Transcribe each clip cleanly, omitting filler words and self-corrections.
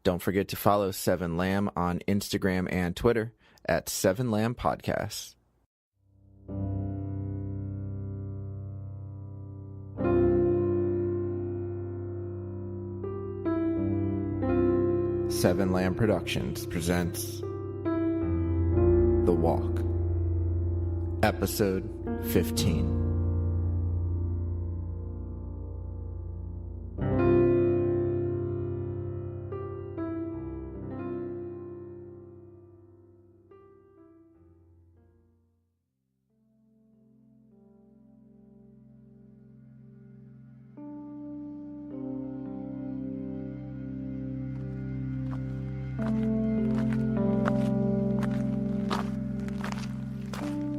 Don't forget to follow 7Lamb on Instagram and Twitter at 7Lamb Podcasts. Seven Lamb Productions presents The Walk, Episode 15.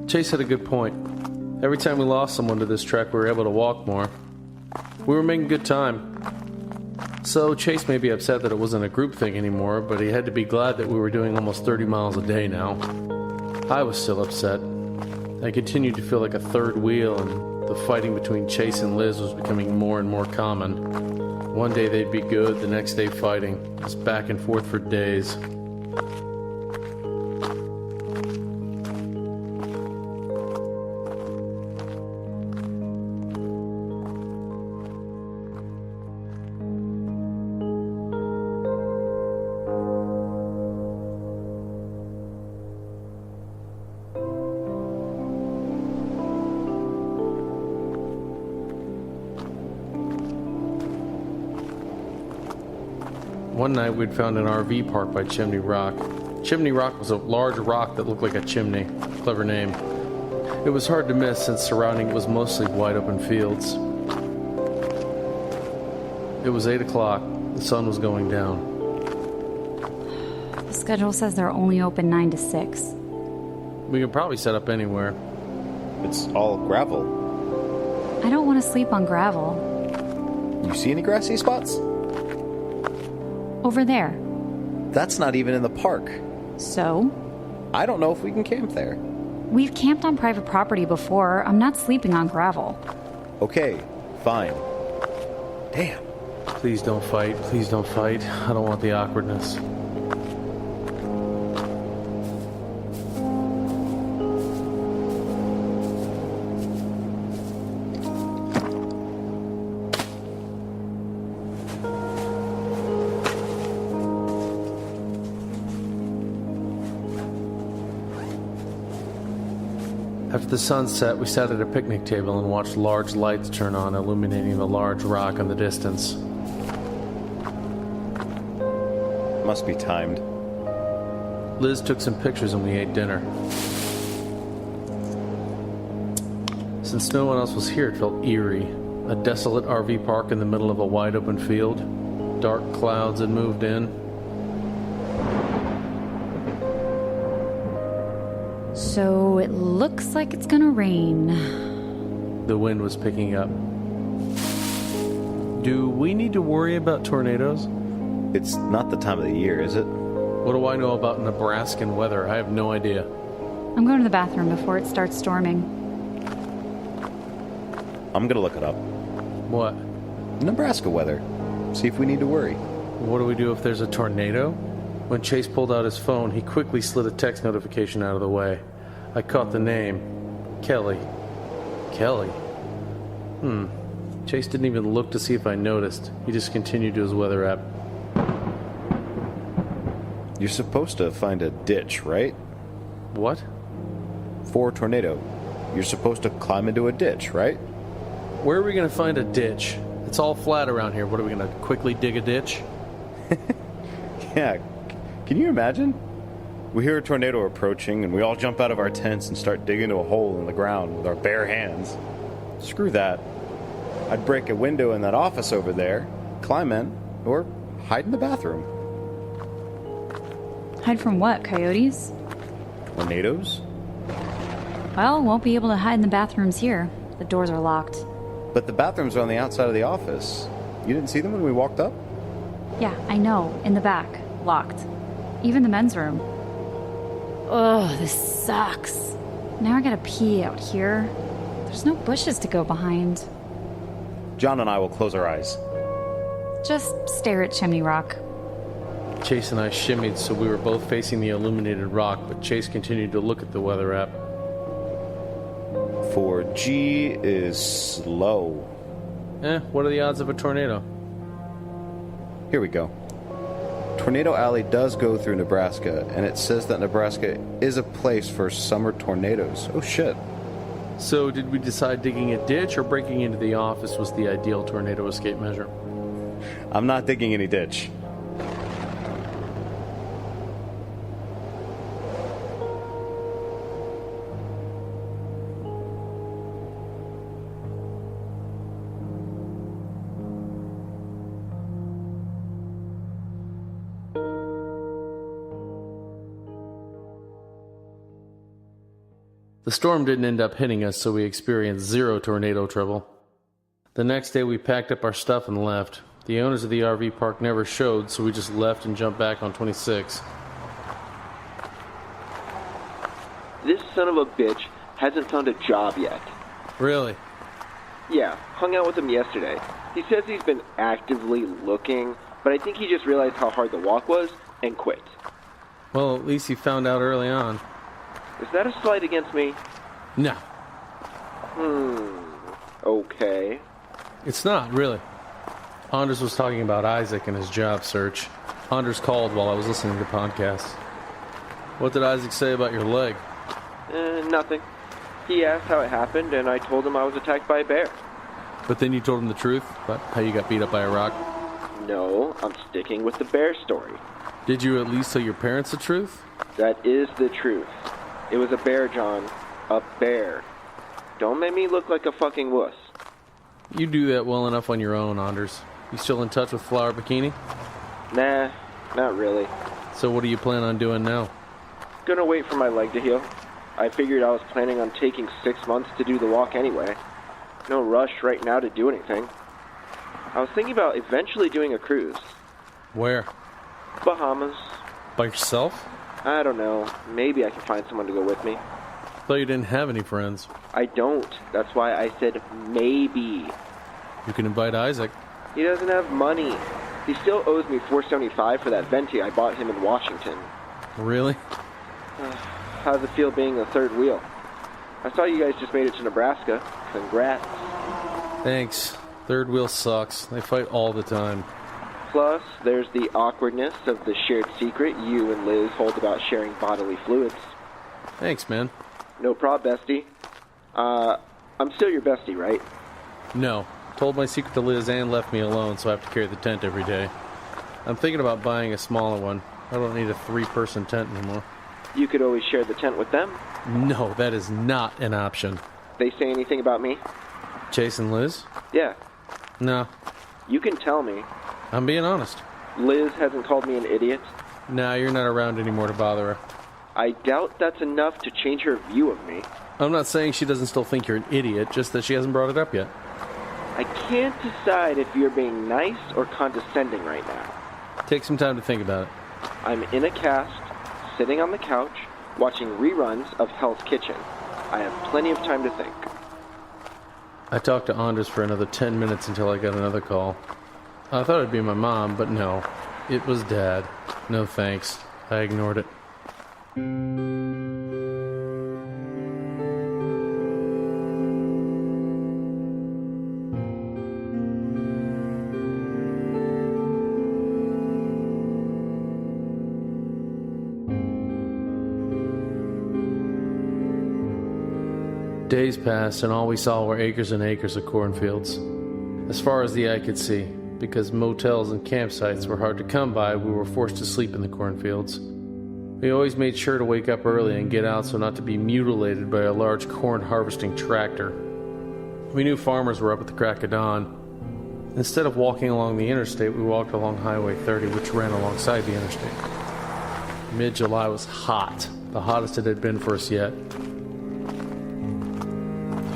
Chase had a good point. Every time we lost someone to this trek, we were able to walk more. We were making good time. So Chase may be upset that it wasn't a group thing anymore, but he had to be glad that we were doing almost 30 miles a day now. I was still upset. I continued to feel like a third wheel, and the fighting between Chase and Liz was becoming more and more common. One day they'd be good, the next day fighting. Just back and forth for days. One night we'd found an RV park by Chimney Rock. Chimney Rock was a large rock that looked like a chimney. Clever name. It was hard to miss since surrounding it was mostly wide open fields. It was 8 o'clock. The sun was going down. The schedule says they're only open 9 to 6. We could probably set up anywhere. It's all gravel. I don't want to sleep on gravel. You see any grassy spots? Over there. That's not even in the park. So? I don't know if we can camp there. We've camped on private property before. I'm not sleeping on gravel. Okay, fine. Damn. Please don't fight. Please don't fight. I don't want the awkwardness. After the sun set, we sat at a picnic table and watched large lights turn on, illuminating the large rock in the distance. Must be timed. Liz took some pictures and we ate dinner. Since no one else was here, it felt eerie. A desolate RV park in the middle of a wide open field. Dark clouds had moved in. So it looks like it's gonna rain. The wind was picking up. Do we need to worry about tornadoes? It's not the time of the year, is it? What do I know about Nebraskan weather? I have no idea. I'm going to the bathroom before it starts storming. I'm gonna look it up. What? Nebraska weather. See if we need to worry. What do we do if there's a tornado? When Chase pulled out his phone, he quickly slid a text notification out of the way. I caught the name. Kelly. Kelly? Chase didn't even look to see if I noticed. He just continued to his weather app. You're supposed to find a ditch, right? What? For a tornado. You're supposed to climb into a ditch, right? Where are we going to find a ditch? It's all flat around here. What, are we going to quickly dig a ditch? Yeah. Can you imagine? We hear a tornado approaching, and we all jump out of our tents and start digging into a hole in the ground with our bare hands. Screw that. I'd break a window in that office over there, climb in, or hide in the bathroom. Hide from what, coyotes? Tornadoes? Well, won't be able to hide in the bathrooms here. The doors are locked. But the bathrooms are on the outside of the office. You didn't see them when we walked up? Yeah, I know. In the back. Locked. Even the men's room. Ugh, this sucks. Now I gotta pee out here. There's no bushes to go behind. John and I will close our eyes. Just stare at Chimney Rock. Chase and I shimmied so we were both facing the illuminated rock, but Chase continued to look at the weather app. 4G is slow. What are the odds of a tornado? Here we go. Tornado Alley does go through Nebraska, and it says that Nebraska is a place for summer tornadoes. Oh shit. So did we decide digging a ditch or breaking into the office was the ideal tornado escape measure? I'm not digging any ditch. The storm didn't end up hitting us, so we experienced zero tornado trouble. The next day we packed up our stuff and left. The owners of the RV park never showed, so we just left and jumped back on 26. This son of a bitch hasn't found a job yet. Really? Yeah, hung out with him yesterday. He says he's been actively looking, but I think he just realized how hard the walk was and quit. Well, at least he found out early on. Is that a slight against me? No. Okay. It's not, really. Anders was talking about Isaac and his job search. Anders called while I was listening to podcasts. What did Isaac say about your leg? Nothing. He asked how it happened, and I told him I was attacked by a bear. But then you told him the truth about how you got beat up by a rock? No, I'm sticking with the bear story. Did you at least tell your parents the truth? That is the truth. It was a bear, John. A bear. Don't make me look like a fucking wuss. You do that well enough on your own, Anders. You still in touch with Flower Bikini? Nah, not really. So what do you plan on doing now? Gonna wait for my leg to heal. I figured I was planning on taking 6 months to do the walk anyway. No rush right now to do anything. I was thinking about eventually doing a cruise. Where? Bahamas. By yourself? I don't know. Maybe I can find someone to go with me. Thought you didn't have any friends. I don't. That's why I said maybe. You can invite Isaac. He doesn't have money. He still owes me $475 for that venti I bought him in Washington. Really? How does it feel being the third wheel? I saw you guys just made it to Nebraska. Congrats. Thanks. Third wheel sucks. They fight all the time. Plus, there's the awkwardness of the shared secret you and Liz hold about sharing bodily fluids. Thanks, man. No prob, bestie. I'm still your bestie, right? No. Told my secret to Liz and left me alone, so I have to carry the tent every day. I'm thinking about buying a smaller one. I don't need a 3-person tent anymore. You could always share the tent with them. No, that is not an option. They say anything about me? Chase and Liz? Yeah. No. You can tell me. I'm being honest. Liz hasn't called me an idiot? Nah, you're not around anymore to bother her. I doubt that's enough to change her view of me. I'm not saying she doesn't still think you're an idiot, just that she hasn't brought it up yet. I can't decide if you're being nice or condescending right now. Take some time to think about it. I'm in a cast, sitting on the couch, watching reruns of Hell's Kitchen. I have plenty of time to think. I talked to Anders for another 10 minutes until I got another call. I thought it'd be my mom, but no. It was Dad. No thanks. I ignored it. Days passed, and all we saw were acres and acres of cornfields. As far as the eye could see, because motels and campsites were hard to come by, we were forced to sleep in the cornfields. We always made sure to wake up early and get out so not to be mutilated by a large corn harvesting tractor. We knew farmers were up at the crack of dawn. Instead of walking along the interstate, we walked along Highway 30, which ran alongside the interstate. Mid-July was hot, the hottest it had been for us yet.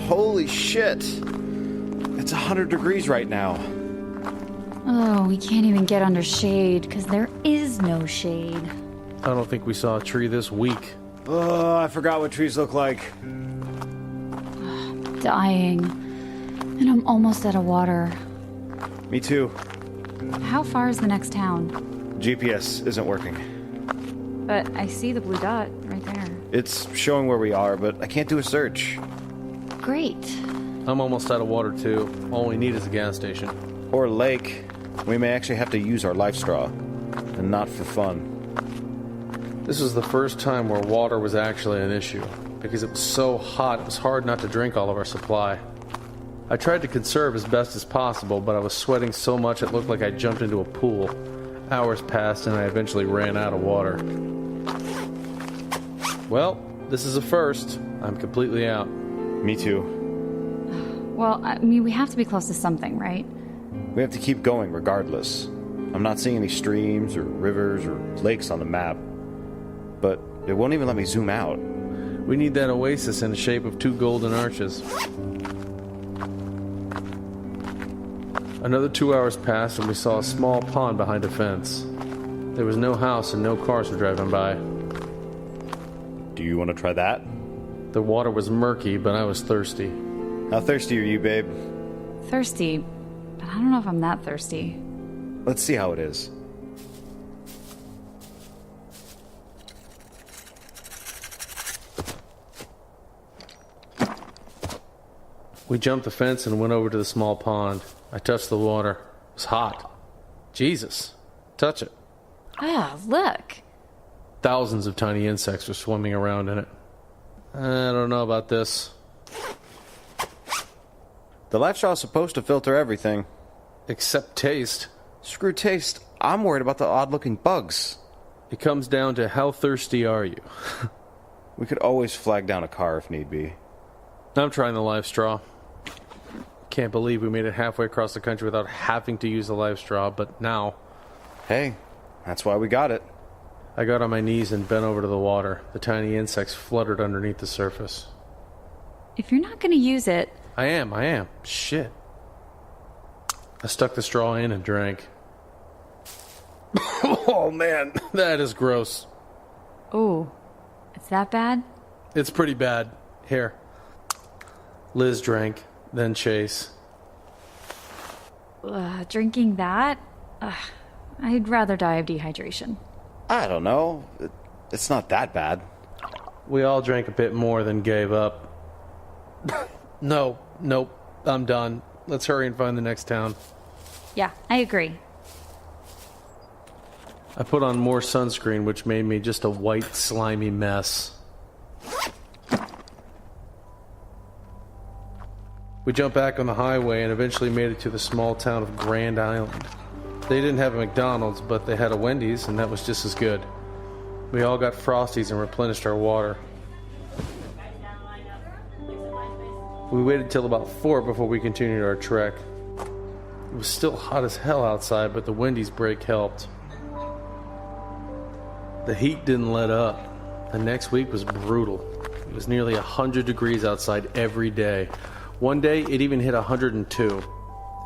Holy shit! It's 100 degrees right now. Oh, we can't even get under shade because there is no shade. I don't think we saw a tree this week. Oh, I forgot what trees look like. Dying. And I'm almost out of water. Me too. How far is the next town? GPS isn't working. But I see the blue dot right there. It's showing where we are, but I can't do a search. Great. I'm almost out of water, too. All we need is a gas station. Or a lake. We may actually have to use our life straw. And not for fun. This was the first time where water was actually an issue. Because it was so hot, it was hard not to drink all of our supply. I tried to conserve as best as possible, but I was sweating so much it looked like I jumped into a pool. Hours passed and I eventually ran out of water. Well, this is a first. I'm completely out. Me too. Well, I mean, we have to be close to something, right? We have to keep going regardless. I'm not seeing any streams or rivers or lakes on the map. But it won't even let me zoom out. We need that oasis in the shape of 2 golden arches. Another 2 hours passed and we saw a small pond behind a fence. There was no house and no cars were driving by. Do you want to try that? The water was murky, but I was thirsty. How thirsty are you, babe? Thirsty, but I don't know if I'm that thirsty. Let's see how it is. We jumped the fence and went over to the small pond. I touched the water. It was hot. Jesus. Touch it. Ah, look. Thousands of tiny insects were swimming around in it. I don't know about this. The life straw is supposed to filter everything. Except taste. Screw taste. I'm worried about the odd-looking bugs. It comes down to how thirsty are you. We could always flag down a car if need be. I'm trying the life straw. Can't believe we made it halfway across the country without having to use the life straw, but now... Hey, that's why we got it. I got on my knees and bent over to the water. The tiny insects fluttered underneath the surface. If you're not going to use it... I am. Shit. I stuck the straw in and drank. Oh, man. That is gross. Oh, it's that bad? It's pretty bad. Here. Liz drank, then Chase. Drinking that? I'd rather die of dehydration. I don't know. It's not that bad. We all drank a bit more than gave up. Nope. I'm done. Let's hurry and find the next town. Yeah, I agree. I put on more sunscreen, which made me just a white, slimy mess. We jumped back on the highway and eventually made it to the small town of Grand Island. They didn't have a McDonald's, but they had a Wendy's, and that was just as good. We all got Frosties and replenished our water. We waited till about 4 before we continued our trek. It was still hot as hell outside, but the Wendy's break helped. The heat didn't let up. The next week was brutal. It was nearly 100 degrees outside every day. One day, it even hit 102.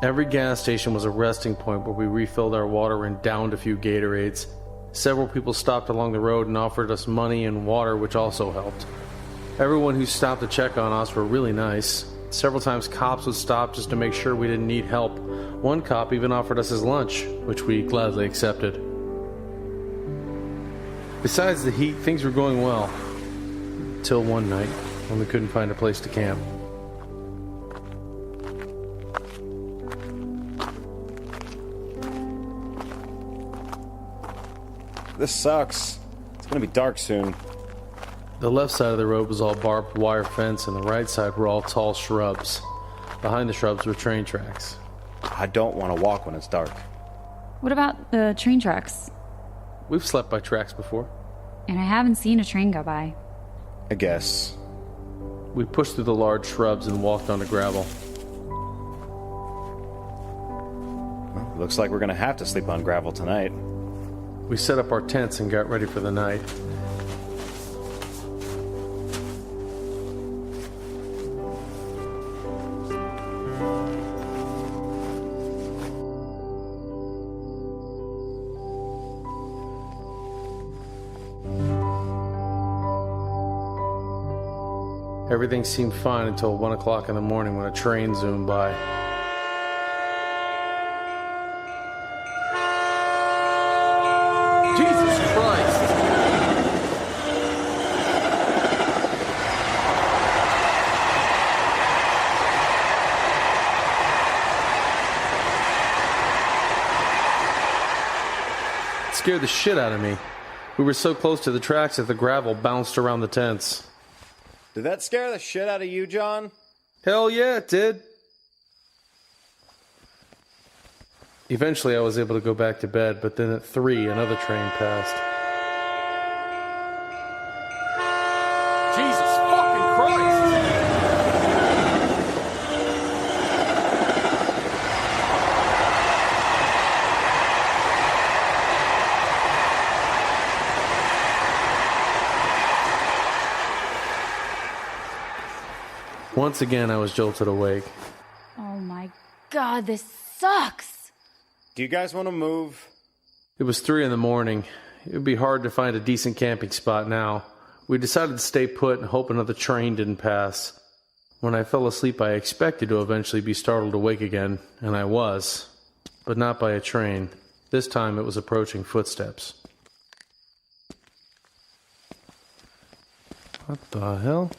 Every gas station was a resting point where we refilled our water and downed a few Gatorades. Several people stopped along the road and offered us money and water, which also helped. Everyone who stopped to check on us were really nice. Several times cops would stop just to make sure we didn't need help. One cop even offered us his lunch, which we gladly accepted. Besides the heat, things were going well. Till one night, when we couldn't find a place to camp. This sucks. It's gonna be dark soon. The left side of the road was all barbed wire fence, and the right side were all tall shrubs. Behind the shrubs were train tracks. I don't want to walk when it's dark. What about the train tracks? We've slept by tracks before. And I haven't seen a train go by. I guess. We pushed through the large shrubs and walked onto gravel. Well, looks like we're gonna have to sleep on gravel tonight. We set up our tents and got ready for the night. Everything seemed fine until 1 o'clock in the morning when a train zoomed by. Jesus Christ! It scared the shit out of me. We were so close to the tracks that the gravel bounced around the tents. Did that scare the shit out of you, John? Hell yeah, it did. Eventually I was able to go back to bed, but then at 3, another train passed. Jesus fucking Christ! Once again, I was jolted awake. Oh my god, this sucks! Do you guys want to move? It was 3 in the morning. It would be hard to find a decent camping spot now. We decided to stay put and hope another train didn't pass. When I fell asleep, I expected to eventually be startled awake again, and I was. But not by a train. This time it was approaching footsteps. What the hell?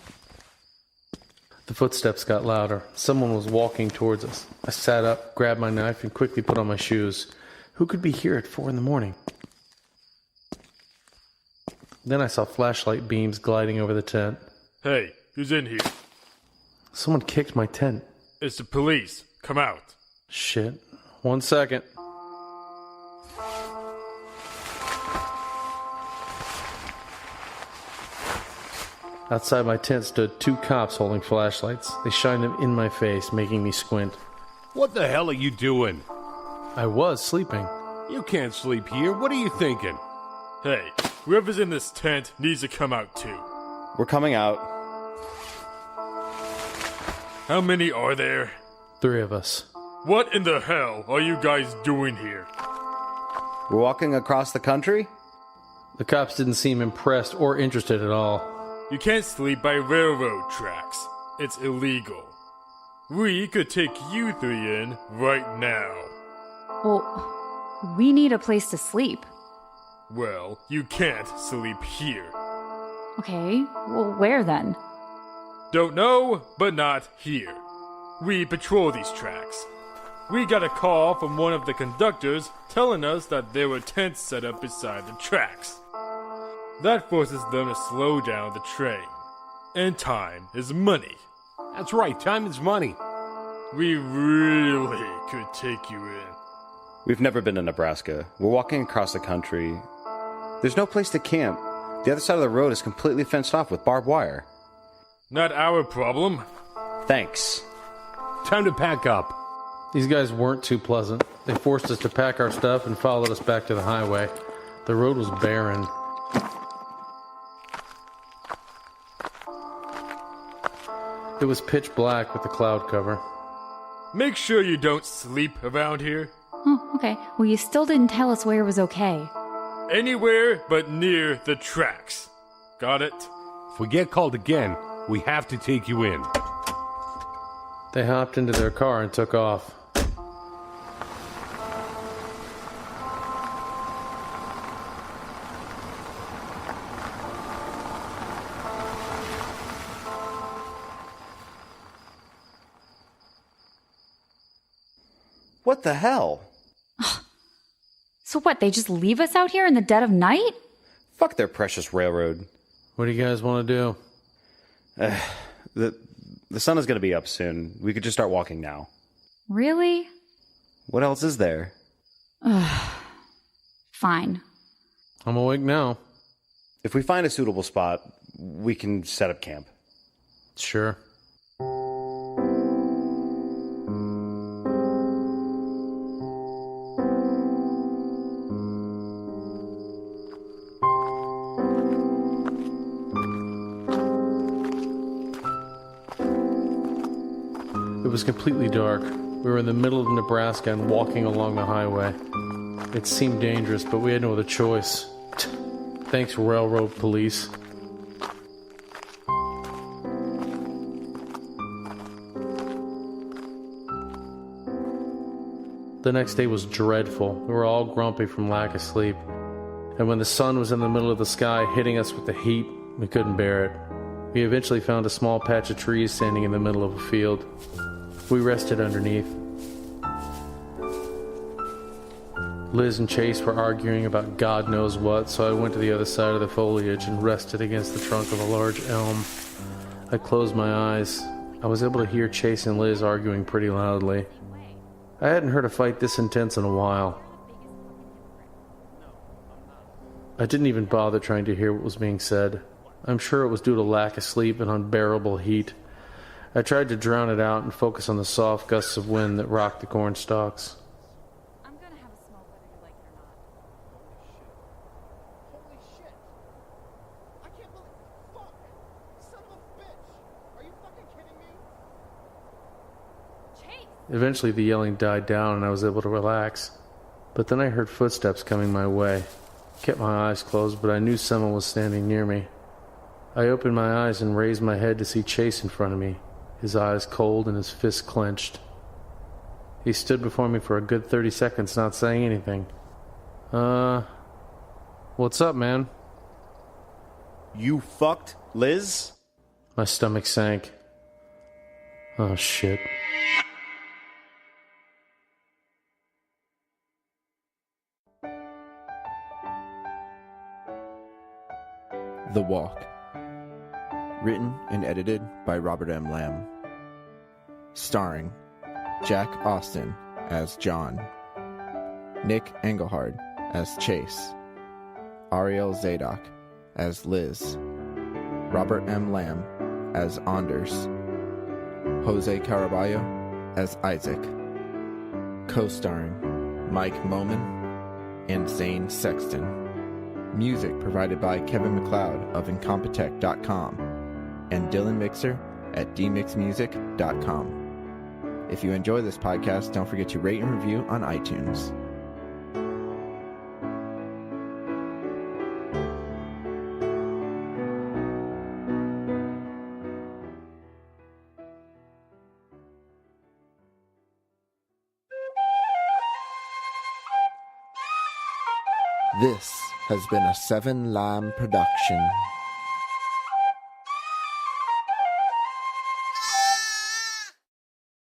The footsteps got louder. Someone was walking towards us. I sat up, grabbed my knife, and quickly put on my shoes. Who could be here at 4 in the morning? Then I saw flashlight beams gliding over the tent. Hey, who's in here? Someone kicked my tent. It's the police. Come out. Shit. 1 second. Outside my tent stood 2 cops holding flashlights. They shined them in my face, making me squint. What the hell are you doing? I was sleeping. You can't sleep here. What are you thinking? Hey, whoever's in this tent needs to come out too. We're coming out. How many are there? 3 of us. What in the hell are you guys doing here? We're walking across the country? The cops didn't seem impressed or interested at all. You can't sleep by railroad tracks. It's illegal. We could take you 3 in right now. Well, we need a place to sleep. Well, you can't sleep here. Okay, well, where then? Don't know, but not here. We patrol these tracks. We got a call from one of the conductors telling us that there were tents set up beside the tracks. That forces them to slow down the train. And time is money. That's right, time is money. We really could take you in. We've never been to Nebraska. We're walking across the country. There's no place to camp. The other side of the road is completely fenced off with barbed wire. Not our problem. Thanks. Time to pack up. These guys weren't too pleasant. They forced us to pack our stuff and followed us back to the highway. The road was barren. It was pitch black with a cloud cover. Make sure you don't sleep around here. Oh, okay. Well, you still didn't tell us where was okay. Anywhere but near the tracks. Got it? If we get called again, we have to take you in. They hopped into their car and took off. What the hell? So what, they just leave us out here in the dead of night? Fuck their precious railroad. What do you guys want to do? The sun is going to be up soon. We could just start walking now. Really? What else is there? Fine. I'm awake now. If we find a suitable spot, we can set up camp. Sure. It was completely dark. We were in the middle of Nebraska and walking along the highway. It seemed dangerous, but we had no other choice. Thanks, railroad police. The next day was dreadful. We were all grumpy from lack of sleep. And when the sun was in the middle of the sky hitting us with the heat, we couldn't bear it. We eventually found a small patch of trees standing in the middle of a field. We rested underneath. Liz and Chase were arguing about God knows what, so I went to the other side of the foliage and rested against the trunk of a large elm. I closed my eyes. I was able to hear Chase and Liz arguing pretty loudly. I hadn't heard a fight this intense in a while. I didn't even bother trying to hear what was being said. I'm sure it was due to lack of sleep and unbearable heat. I tried to drown it out and focus on the soft gusts of wind that rocked the corn stalks. I'm gonna have a smoke whether you like it or not. Holy shit! I can't believe... Fuck! Son of a bitch! Are you fucking kidding me? Chase! Eventually the yelling died down and I was able to relax. But then I heard footsteps coming my way. I kept my eyes closed, but I knew someone was standing near me. I opened my eyes and raised my head to see Chase in front of me, his eyes cold and his fists clenched. He stood before me for a good 30 seconds, not saying anything. What's up, man? You fucked Liz? My stomach sank. Oh, shit. The Walk. Written and edited by Robert M. Lamb. Starring Jack Austin as John, Nick Engelhard as Chase, Ariel Zadok as Liz, Robert M. Lamb as Anders, Jose Caraballo as Isaac, co-starring Mike Moman and Zane Sexton. Music provided by Kevin MacLeod of Incompetech.com and Dylan Mixer at dmixmusic.com. If you enjoy this podcast, don't forget to rate and review on iTunes. This has been a 7 Lamb production.